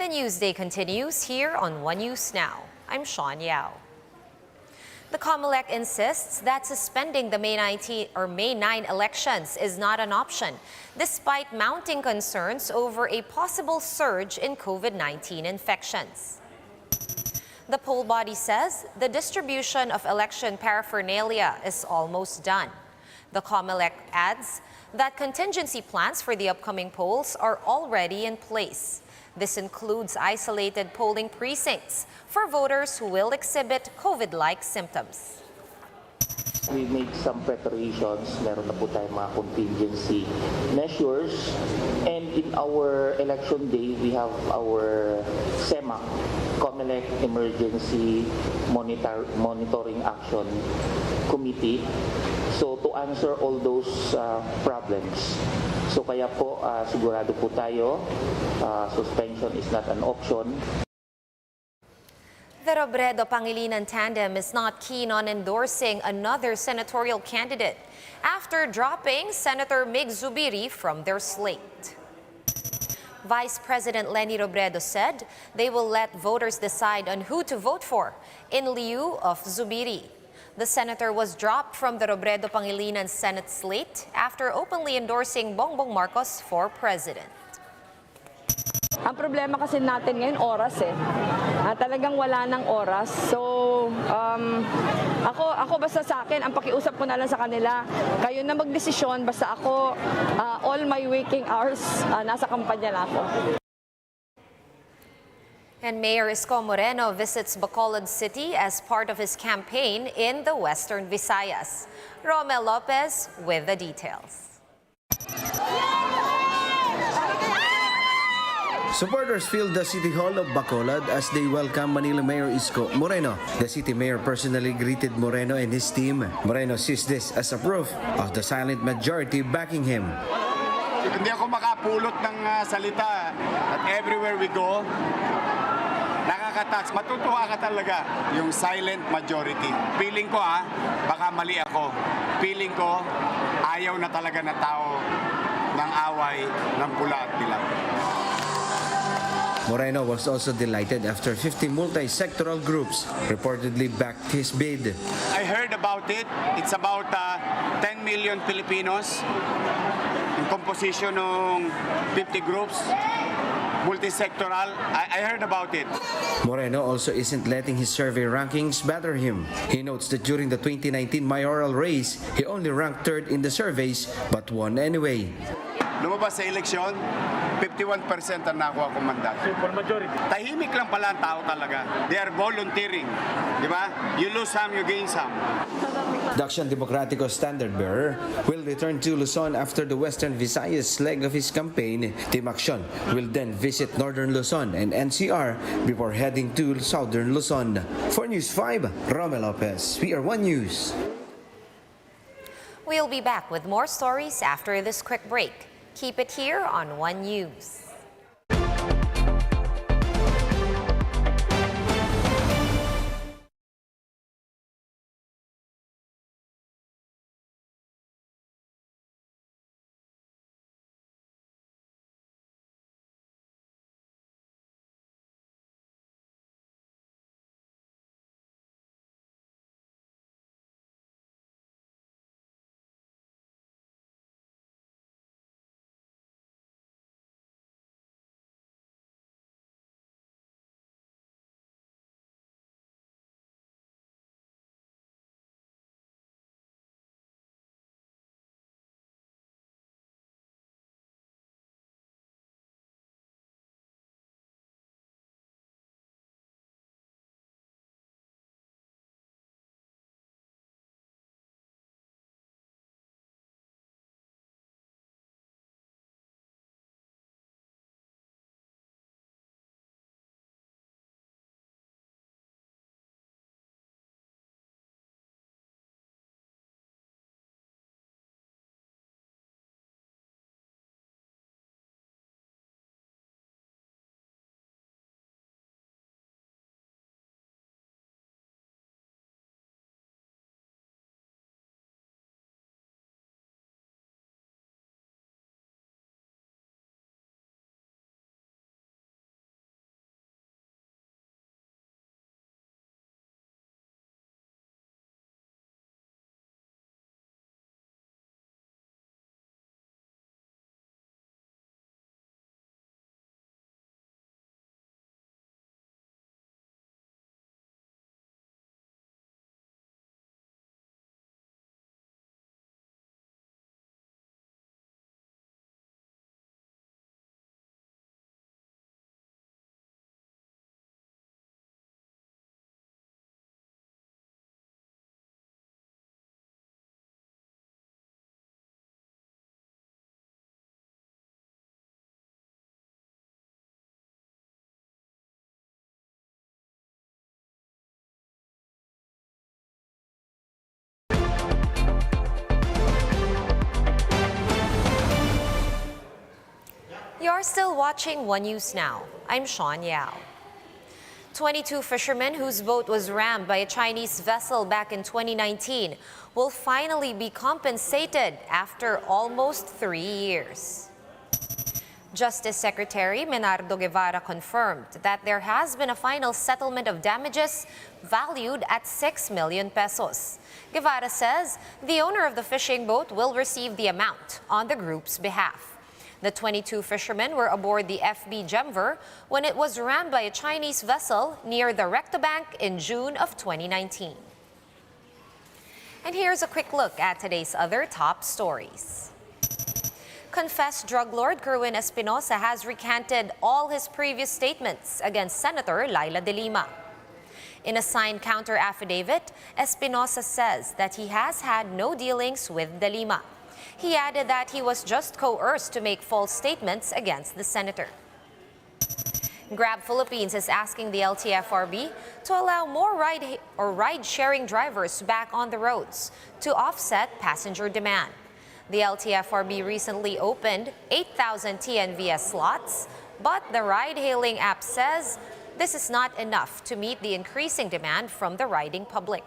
Newsday continues here on One News Now. I'm Sean Yao. The COMELEC insists that suspending the May 9 elections is not an option, despite mounting concerns over a possible surge in COVID-19 infections. The poll body says the distribution of election paraphernalia is almost done. The COMELEC adds that contingency plans for the upcoming polls are already in place. This includes isolated polling precincts for voters who will exhibit COVID-like symptoms. We made some preparations. Meron na po tayong mga contingency measures. And in our election day, we have our CEMAC, COMELEC Emergency Monitoring Action Committee. So to answer all those problems. So kaya po sigurado po tayo, suspension is not an option. The Robredo-Pangilinan tandem is not keen on endorsing another senatorial candidate after dropping Senator Mig Zubiri from their slate. Vice President Leni Robredo said they will let voters decide on who to vote for in lieu of Zubiri. The senator was dropped from the Robredo-Pangilinan Senate slate after openly endorsing Bongbong Marcos for president. Ang problema kasi natin ngayon, oras eh. Talagang wala ng oras. So, ako basta sa akin, ang pakiusap ko na lang sa kanila, kayo na magdesisyon, basta ako, all my waking hours, nasa kampanya na ako. And Mayor Isko Moreno visits Bacolod City as part of his campaign in the Western Visayas. Romel Lopez with the details. Supporters filled the City Hall of Bacolod as they welcome Manila Mayor Isko Moreno. The city mayor personally greeted Moreno and his team. Moreno sees this as a proof of the silent majority backing him. Hindi ako makapulot ng salita at everywhere we go, nakaka-touch. Matutuwa ka talaga yung silent majority. Feeling ko baka mali ako. Feeling ko ayaw na talaga na tao ng away ng pula at dilaw. Moreno was also delighted after 50 multi-sectoral groups reportedly backed his bid. I heard about it. It's about 10 million Filipinos. Yung composition ng 50 groups, multi-sectoral. I heard about it. Moreno also isn't letting his survey rankings bother him. He notes that during the 2019 mayoral race, he only ranked third in the surveys but won anyway. Lumabas sa eleksyon, 51% ang nakuha kong mandato. Super majority. Tahimik lang pala ang tao talaga. They are volunteering. Di ba? You lose some, you gain some. The Action Democratico standard bearer will return to Luzon after the Western Visayas leg of his campaign. Team Action will then visit Northern Luzon and NCR before heading to Southern Luzon. For News 5, Romel Lopez. We are One News. We'll be back with more stories after this quick break. Keep it here on One News. are still watching One News Now. I'm Sean Yao. 22 fishermen whose boat was rammed by a Chinese vessel back in 2019 will finally be compensated after almost 3 years. Justice Secretary Menardo Guevara confirmed that there has been a final settlement of damages valued at 6 million pesos. Guevara says the owner of the fishing boat will receive the amount on the group's behalf. The 22 fishermen were aboard the FB Gemver when it was rammed by a Chinese vessel near the Rectobank in June of 2019. And here's a quick look at today's other top stories. Confessed drug lord Kerwin Espinosa has recanted all his previous statements against Senator Laila De Lima. In a signed counter affidavit, Espinosa says that he has had no dealings with De Lima. He added that he was just coerced to make false statements against the senator. Grab Philippines is asking the LTFRB to allow more ride-sharing drivers back on the roads to offset passenger demand. The LTFRB recently opened 8,000 TNVS slots, but the ride-hailing app says this is not enough to meet the increasing demand from the riding public.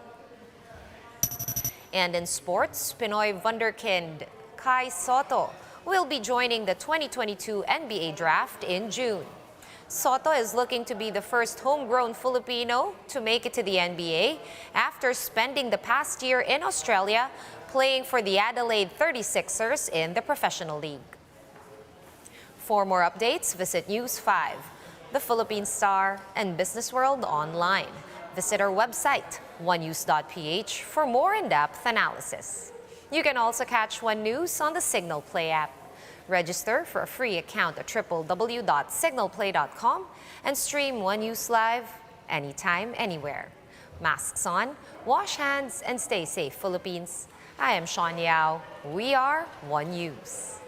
And in sports, Pinoy wunderkind Kai Sotto will be joining the 2022 NBA draft in June. Sotto is looking to be the first homegrown Filipino to make it to the NBA after spending the past year in Australia playing for the Adelaide 36ers in the Professional League. For more updates, visit News 5, The Philippine Star, and Business World online. Visit our website, onenews.ph, for more in-depth analysis. You can also catch One News on the Signal Play app. Register for a free account at www.signalplay.com and stream One News live anytime, anywhere. Masks on, wash hands, and stay safe, Philippines. I am Sean Yao. We are One News.